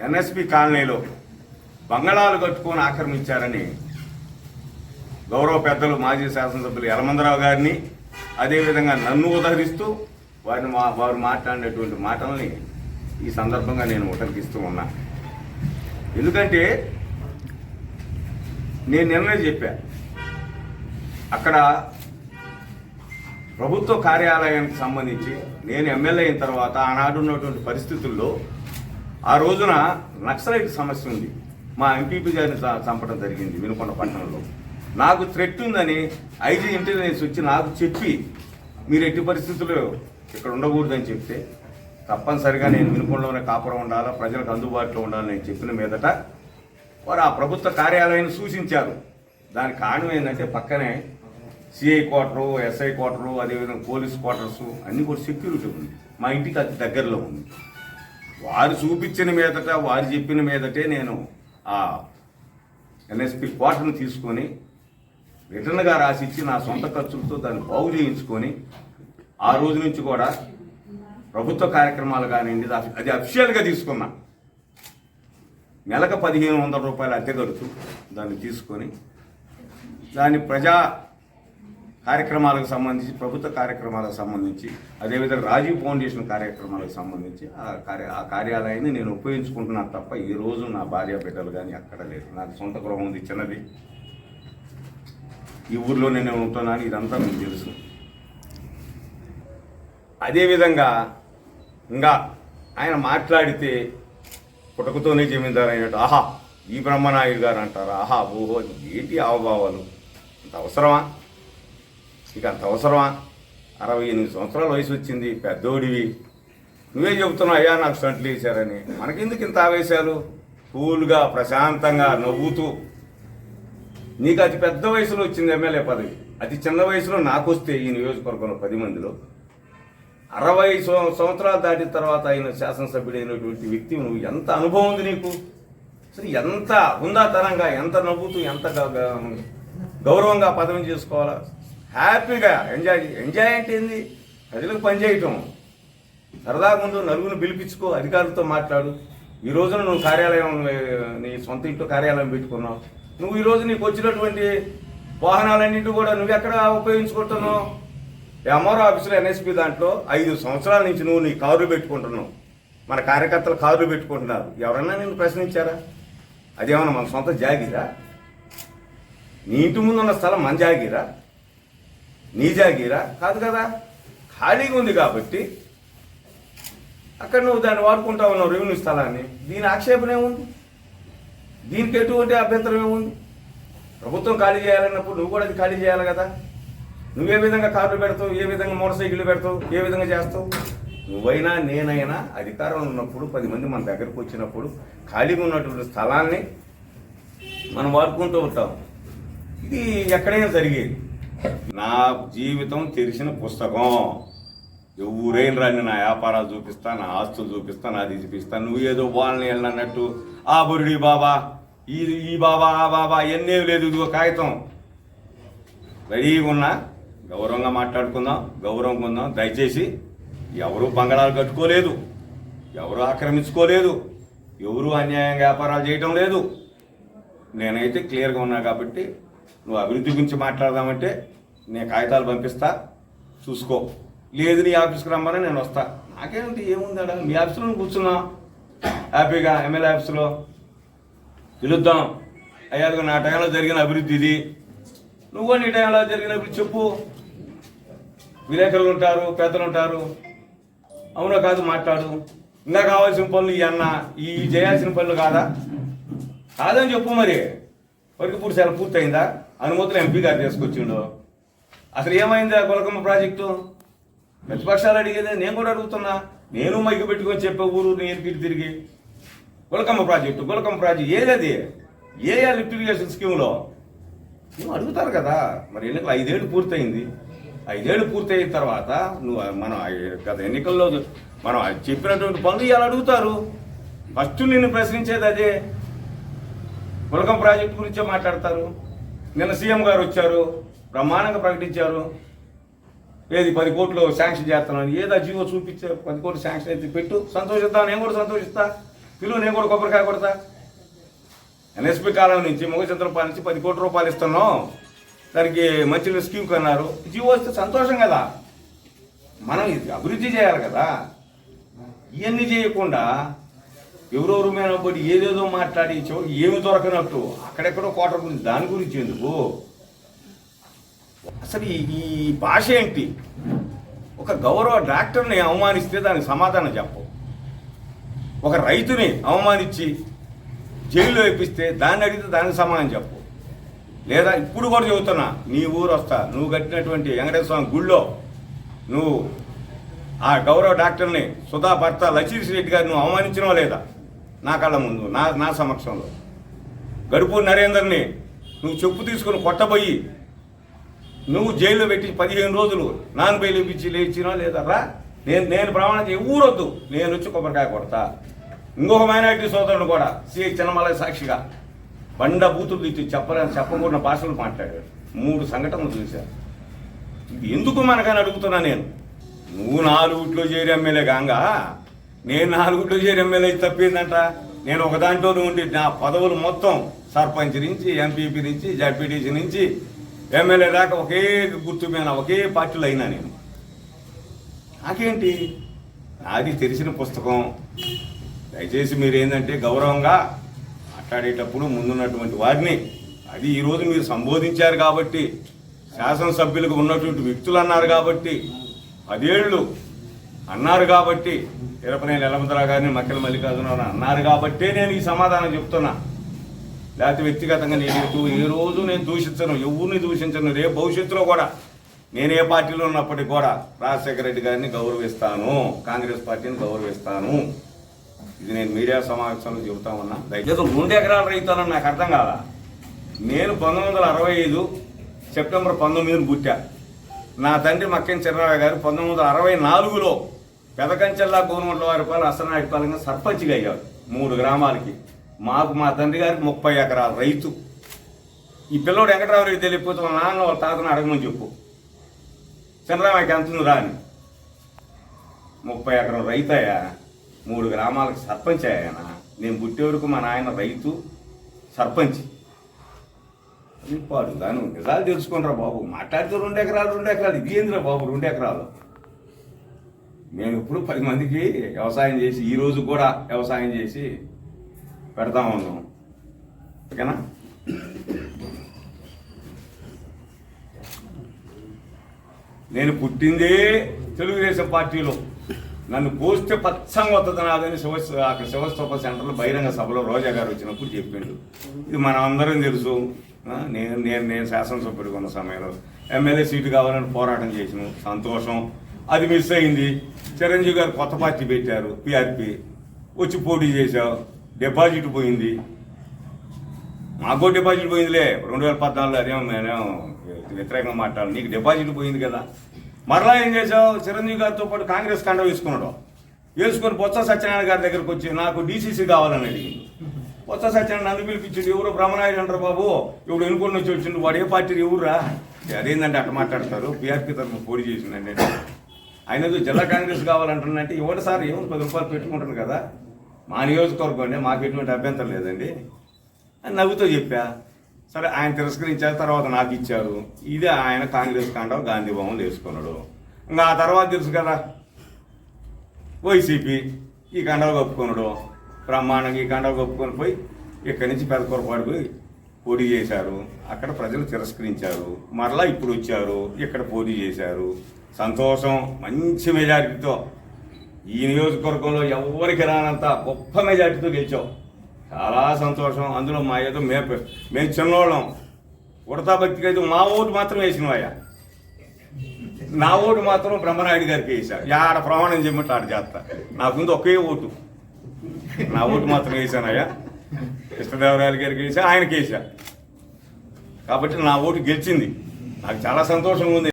NSP కాలనీలో బంగళాలు కట్టుకొని ఆక్రమించారని గౌరవ పెద్దలు మాజీ శాసనసభ్యులు యలమందరావు గారిని, అదేవిధంగా నన్ను ఉదహరిస్తూ వారు మాట్లాడినటువంటి మాటల్ని ఈ సందర్భంగా నేను ఉటంకిస్తూ ఉన్నా. ఎందుకంటే నేను నిన్నే చెప్పా, అక్కడ ప్రభుత్వ కార్యాలయానికి సంబంధించి నేను ఎమ్మెల్యే అయిన తర్వాత ఆనాడు ఉన్నటువంటి పరిస్థితుల్లో ఆ రోజున నక్సలైట్ సమస్య ఉంది. మా ఎంపీపీ గారిని చంపడం జరిగింది వినుకొండ పట్టణంలో. నాకు థ్రెట్ ఉందని ఐజీ ఇంటెలిజెన్స్ వచ్చి నాకు చెప్పి మీరు ఎట్టి పరిస్థితుల్లో ఇక్కడ ఉండకూడదని చెప్తే తప్పనిసరిగా నేను వినుకొండలోనే కాపురం ఉండాలా, ప్రజలకు అందుబాటులో ఉండాలని నేను చెప్పిన మీదట వారు ఆ ప్రభుత్వ కార్యాలయాన్ని సూచించారు. దానికి కారణం ఏంటంటే పక్కనే సిఐ క్వార్టరు, ఎస్ఐ క్వార్టరు, అదేవిధంగా పోలీస్ క్వార్టర్స్ అన్నీ కూడా సెక్యూరిటీ ఉంది. మా ఇంటికి అతి దగ్గరలో ఉంది. వారు చూపించిన మీదట, వారు చెప్పిన మీదటే నేను ఆ ఎన్ఎస్పి క్వార్టర్ను తీసుకొని రిటర్న్గా రాసిచ్చి నా సొంత ఖర్చులతో దాన్ని బాగు చేయించుకొని ఆ రోజు నుంచి కూడా ప్రభుత్వ కార్యక్రమాలు కానివ్వండి అది అఫిషియల్గా తీసుకున్నా. నెలకు 1500 రూపాయలు అద్దె కడుతూ దాన్ని తీసుకొని దాన్ని ప్రజా కార్యక్రమాలకు సంబంధించి, ప్రభుత్వ కార్యక్రమాలకు సంబంధించి, అదేవిధంగా రాజీవ్ ఫౌండేషన్ కార్యక్రమాలకు సంబంధించి ఆ కార్యాలయాన్ని నేను ఉపయోగించుకుంటున్నాను తప్ప ఈ రోజు నా భార్య బిడ్డలు కానీ అక్కడ లేదు. నాకు సొంత గృహం ఉంది, చిన్నది. ఈ ఊర్లోనే నేను ఉంటున్నాను. ఇదంతా మీకు తెలుసు. అదేవిధంగా ఇంకా ఆయన మాట్లాడితే పుటకతోనే జమీందారు అయినట్టు, ఆహా ఈ బ్రహ్మనాయుడు గారు అంటారా, ఆహా ఓహో ఏంటి హావభావాలు, అంత అవసరమా? ఇక అంత అవసరమా? 68 సంవత్సరాల వయసు వచ్చింది, పెద్దోడివి, నువ్వే చెబుతున్నావు అయ్యా నాకు స్టంట్లు వేశారని. మనకెందుకు ఇంత ఆవేశాలు? కూల్గా ప్రశాంతంగా నవ్వుతూ, నీకు అతి పెద్ద వయసులో వచ్చింది ఎమ్మెల్యే పదవి, అతి చిన్న వయసులో నాకు వస్తే ఈ నియోజకవర్గంలో 10 మందిలో 60 సంవత్సరాలు దాటిన తర్వాత ఆయన శాసనసభ్యుడైనటువంటి వ్యక్తి నువ్వు. ఎంత అనుభవం ఉంది నీకు? అసలు ఎంత హుందాతనంగా, ఎంత నవ్వుతూ, ఎంత గౌరవంగా పదవిని చేసుకోవాలా? హ్యాపీగా ఎంజాయ్ అంటే ఏంది? ప్రజలకు పనిచేయటం. సరదాగా ముందు నలుగురిని పిలిపించుకో, అధికారులతో మాట్లాడు. ఈ రోజున నువ్వు కార్యాలయం, నీ సొంత ఇంట్లో కార్యాలయం పెట్టుకున్నావు. నువ్వు ఈరోజు నీకు వచ్చినటువంటి వాహనాలన్నింటి కూడా నువ్వు ఎక్కడ ఉపయోగించుకుంటున్నావు? ఎంఆర్ఓ ఆఫీసులో ఎన్ఎస్పి దాంట్లో 5 సంవత్సరాల నుంచి నువ్వు నీ కారు పెట్టుకుంటున్నావు. మన కార్యకర్తలు కారులు పెట్టుకుంటున్నారు. ఎవరన్నా నిన్ను ప్రశ్నించారా? అదేమన్నా మన సొంత జాగీరా? నీ ఇంటి ముందు ఉన్న స్థలం మన జాగీరా? నీ జాగీరా? కాదు కదా. ఖాళీగా ఉంది కాబట్టి అక్కడ నువ్వు దాన్ని వాడుకుంటా ఉన్నావు, రెవెన్యూ స్థలాన్ని. దీని ఆక్షేపణ ఏముంది? దీనికి ఎటువంటి అభ్యంతరం ఏముంది? ప్రభుత్వం ఖాళీ చేయాలన్నప్పుడు నువ్వు కూడా అది ఖాళీ చేయాలి కదా. నువ్వే విధంగా కార్లు పెడతావు, ఏ విధంగా మోటార్ సైకిళ్ళు పెడతావు, ఏ విధంగా చేస్తావు? నువ్వైనా నేనైనా అధికారంలో ఉన్నప్పుడు 10 మంది మన దగ్గరకు వచ్చినప్పుడు ఖాళీగా ఉన్నటువంటి స్థలాన్ని మనం వాడుకుంటూ ఉంటాం. ఇది ఎక్కడైనా జరిగేది. నా జీవితం తెరిచిన పుస్తకం. ఎవరైనా రాని నా వ్యాపారాలు చూపిస్తా, నా ఆస్తులు చూపిస్తా, నాది చూపిస్తా. నువ్వు ఏదో వాళ్ళని వెళ్ళినట్టు ఆ బురుడి బాబా, ఈ బాబా, ఆ బాబా ఎన్నేవి లేదు. ఇదిగో కాగితం రెడీగా ఉన్నా. గౌరవంగా మాట్లాడుకుందాం, గౌరవంగా ఉందాం. దయచేసి ఎవరు బంగళాలు కట్టుకోలేదు, ఎవరు ఆక్రమించుకోలేదు, ఎవరు అన్యాయంగా వ్యాపారాలు చేయటం లేదు. నేనైతే క్లియర్గా ఉన్నా కాబట్టి నువ్వు అభివృద్ధి గురించి మాట్లాడదామంటే నేను కాగితాలు పంపిస్తా, చూసుకో. లేదు నీ ఆఫీస్కి రమ్మని నేను వస్తా. నాకేమిటి, ఏముందా? మీ ఆఫీసులో కూర్చున్నా హ్యాపీగా, ఎమ్మెల్యే ఆఫీసులో పిలుద్దాం. అయ్యా నా టైంలో జరిగిన అభివృద్ధి ఇది, నువ్వు నీ టైంలో జరిగిన అభివృద్ధి చెప్పు. విలేకరులు ఉంటారు, పెద్దలు ఉంటారు, అవునో కాదు మాట్లాడు. ఇంకా కావాల్సిన పనులు ఈ అన్న, ఈ చేయాల్సిన పనులు కాదని చెప్పు. మరి వరకుపూడి సెల పూర్తయిందా? అనుమతులు ఎంపీ గారు తీసుకొచ్చిండు. అసలు ఏమైందా గొలకమ్మ ప్రాజెక్టు? ప్రతిపక్షాలు అడిగేది, నేను కూడా అడుగుతున్నా. నేను మైకు పెట్టుకొని చెప్పే ఊరు నేను తిరిగి గొలకమ్మ ప్రాజెక్టు ఏదది? ఏ లిఫ్ట్ ఇరిగేషన్ స్కీమ్లో నువ్వు అడుగుతారు కదా. మరి ఎన్నికలు 5 ఏళ్ళు పూర్తయింది. 5 ఏళ్ళు పూర్తయిన తర్వాత నువ్వు మనం గత ఎన్నికల్లో మనం చెప్పినటువంటి పనులు ఇవాళ అడుగుతారు. ఫస్ట్ నిన్ను ప్రశ్నించేది అదే. గొలకం ప్రాజెక్టు గురించే మాట్లాడతారు. నిన్న సీఎం గారు వచ్చారు, బ్రహ్మాండంగా ప్రకటించారు. ఏది 10 కోట్లు శాంక్షన్ చేస్తున్నాను, ఏదో జీవో చూపించారు. 10 కోట్లు శాంక్షన్ అయితే పెట్టు, సంతోషిద్దాం. నేను కూడా సంతోషిస్తా. పిలువు, నేను కూడా కొబ్బరికాయ కొడతా. ఎన్ఎస్పి కాలం నుంచి మొగచంద్రపాల నుంచి 10 కోట్ల రూపాయలు ఇస్తున్నాం, దానికి మంచి స్కీమ్ కొన్నారు, జీవో వస్తే సంతోషం కదా. మనం ఇది అభివృద్ధి చేయాలి కదా. ఇవన్నీ చేయకుండా ఎవరెవరు మీద పడి ఏదేదో మాట్లాడి చివరికి ఏమి దొరకనట్టు అక్కడెక్కడో కోట గురించి, దాని గురించి ఎందుకు? అసలు ఈ భాష ఏంటి? ఒక గౌరవ డాక్టర్ని అవమానిస్తే దానికి సమాధానం చెప్పు. ఒక రైతుని అవమానించి జైల్లో వేపిస్తే దాన్ని అడిగితే దానికి సమాధానం చెప్పు. లేదా ఇప్పుడు కూడా చెబుతున్నా, నీ ఊరు వస్తా, నువ్వు కట్టినటువంటి వెంకటేశ్వర స్వామి గుళ్ళో నువ్వు ఆ గౌరవ డాక్టర్ని సుధా భర్త లక్ష్మీ రెడ్డి గారిని నువ్వు అవమానించినో లేదా? నా కళ్ళ ముందు, నా సమక్షంలో. గడుపూరు నరేందర్ని నువ్వు చెప్పు తీసుకుని కొట్టబోయి నువ్వు జైల్లో పెట్టి 15 రోజులు నాన్ బెయిల్ ఇప్పించి లేచినా లేదా? రా, నేను ప్రమాణం ఊరొద్దు, నేను వచ్చి కొబ్బరికాయ కొడతా. ఇంకొక మైనారిటీ సోదరుడు కూడా సిఐ చిన్నమలై సాక్షిగా బండ బూతులు తెచ్చి చెప్పకూడని భాషలు మాట్లాడాడు. 3 సంఘటనలు చూశారు. ఇది ఎందుకు మనకని అడుగుతున్నా నేను. నువ్వు 4 చేరి ఎమ్మెల్యే కాగా నేను 4 చేరి ఎమ్మెల్యే తప్పిందంట. నేను ఒక దాంట్లోనే ఉండి నా పదవులు మొత్తం సర్పంచ్ నుంచి, ఎంపీపీ నుంచి, జడ్పీటీసీ నుంచి ఎమ్మెల్యే దాకా ఒకే గుర్తు మీద ఒకే పార్టీలో అయినా నేను. నాకేంటి? నాది తెలిసిన పుస్తకం. దయచేసి మీరు ఏంటంటే గౌరవంగా మాట్లాడేటప్పుడు ముందున్నటువంటి వారిని, అది ఈరోజు మీరు సంబోధించారు కాబట్టి, శాసనసభ్యులకు ఉన్నటువంటి వ్యక్తులు అన్నారు కాబట్టి, 10 ఏళ్ళు అన్నారు కాబట్టి, తిరుపతి ఎలమంతరావు గారిని మక్కెల మల్లికార్జునరావు అన్నారు కాబట్టే నేను ఈ సమాధానం చెప్తున్నా. లేకపోతే వ్యక్తిగతంగా నేను ఏ రోజు నేను దూషించను, ఎవరిని దూషించను. రేపు భవిష్యత్తులో కూడా నేను ఏ పార్టీలో ఉన్నప్పటికీ కూడా రాజశేఖర రెడ్డి గారిని గౌరవిస్తాను, కాంగ్రెస్ పార్టీని గౌరవిస్తాను. ఇది నేను మీడియా సమావేశంలో చెబుతా ఉన్నా. దయచేసి 2 ఎకరాల రైతానని నాకు అర్థం కాదా? నేను 1965 సెప్టెంబర్ 19 పుట్టా. నా తండ్రి మక్కెన్ చిర్రారావు గారు 1964లో పెదకంచెల్లా గవర్నమెంట్ వారిపాలెం అసనాయుడిపాలెంగా సర్పంచ్గా అయ్యారు 3 గ్రామాలకి. మాకు మా తండ్రి గారికి 30 ఎకరాల రైతు. ఈ పిల్లోడు వెంకటరామరెడ్డి తెలియకపోతే మా నాన్న వాళ్ళ తాతను అడగమని చెప్పు, చంద్రరామయ్యకి ఎంత ఉంది రాని. 30 ఎకరం రైతు అయ్యా, 3 గ్రామాలకు సర్పంచ్ అయ్యాయన. నేను పుట్టే వరకు మా నాయన రైతు, సర్పంచ్. పాడు దాని నిజాలు తెలుసుకునిరా బాబు. మాట్లాడితే 2 ఎకరాలు ఇది ఏందిరా బాబు 2 ఎకరాలు? మేము ఇప్పుడు 10 మందికి వ్యవసాయం చేసి, ఈరోజు కూడా వ్యవసాయం చేసి పెడతా ఉన్నాం. ఓకేనా? నేను పుట్టిందే తెలుగుదేశం పార్టీలో. నన్ను పోస్తే పచ్చంగా వస్తుంది నాదని అక్కడ శివస్తూప సెంటర్లో బహిరంగ సభలో రోజా గారు వచ్చినప్పుడు చెప్పిండు. ఇది మనం అందరం తెలుసు. నేను శాసనసభ్యుడిగా ఉన్న సమయంలో ఎమ్మెల్యే సీటు కావాలని పోరాటం చేసిన, సంతోషం. అది మిస్ అయింది. చిరంజీవి గారు కొత్త పార్టీ పెట్టారు, పిఆర్పి. వచ్చి పోటీ చేశావు, డిపాజిట్ పోయింది. మాకు డిపాజిట్ పోయిందిలే 2014లో. అదేమో నేనేమో వ్యతిరేకంగా మాట్లాడాలి, నీకు డిపాజిట్ పోయింది కదా. మరలా ఏం చేసావు? చిరంజీవి గారితో పాటు కాంగ్రెస్ కండ వేసుకొని బొత్స సత్యనారాయణ గారి దగ్గరకు వచ్చి నాకు డీసీసీ కావాలని అడిగింది. బొత్స సత్యనారాయణ నన్ను పిలిపించింది. ఎవరో బ్రహ్మనాయుడు అంటారు బాబు, ఇప్పుడు ఎన్నుకొని వచ్చి వచ్చిండు, వాడు ఏ పార్టీ ఎవరురా? అదేంటంటే అట్ట మాట్లాడతారు. పిఆర్పి తరఫున పోటీ చేసిందండి. ఆయనకు జిల్లా కాంగ్రెస్ కావాలంటున్నంటే ఇవ్వండి సార్, ఏమో 10 రూపాయలు పెట్టుకుంటాను కదా, మా నియోజకవర్గం అండి, మాకు ఎటువంటి అభ్యంతరం లేదండి అని నవ్వుతో చెప్పా. సరే, ఆయన తిరస్కరించారు. తర్వాత నాకు ఇచ్చారు. ఇదే ఆయన కాంగ్రెస్ కాండం గాంధీ భవన్ వేసుకున్నాడు. ఇంకా ఆ తర్వాత తెలుసు కదా, వైసీపీ ఈ కండలు కప్పుకున్నాడు. బ్రహ్మాండంగా ఈ కండలు కప్పుకొని పోయి ఇక్కడి నుంచి పెదకొరపాటు పోయి పోటీ చేశారు. అక్కడ ప్రజలు తిరస్కరించారు. మరలా ఇప్పుడు వచ్చారు, ఇక్కడ పోటీ చేశారు. సంతోషం. మంచి మెజారిటీతో ఈ నియోజకవర్గంలో ఎవరికి రానంత గొప్ప మెజారిటీతో గెలిచావు. చాలా సంతోషం. అందులో మా ఏదో మేము చిన్నోళ్ళం. ఉడతా భక్తికి అయితే మా ఓటు మాత్రం వేసినవయ్యా. నా ఓటు మాత్రం బ్రహ్మనాయుడు గారికి వేసా. ఆడ ప్రమాణం చేయమంటే ఆడ చేస్తా. నాకుంది ఒకే ఓటు, నా ఓటు మాత్రం వేసానయ్యా. కృష్ణదేవరాయలు గారికి వేసా, ఆయనకి వేసా. కాబట్టి నా ఓటు గెలిచింది. నాకు చాలా సంతోషంగా ఉంది.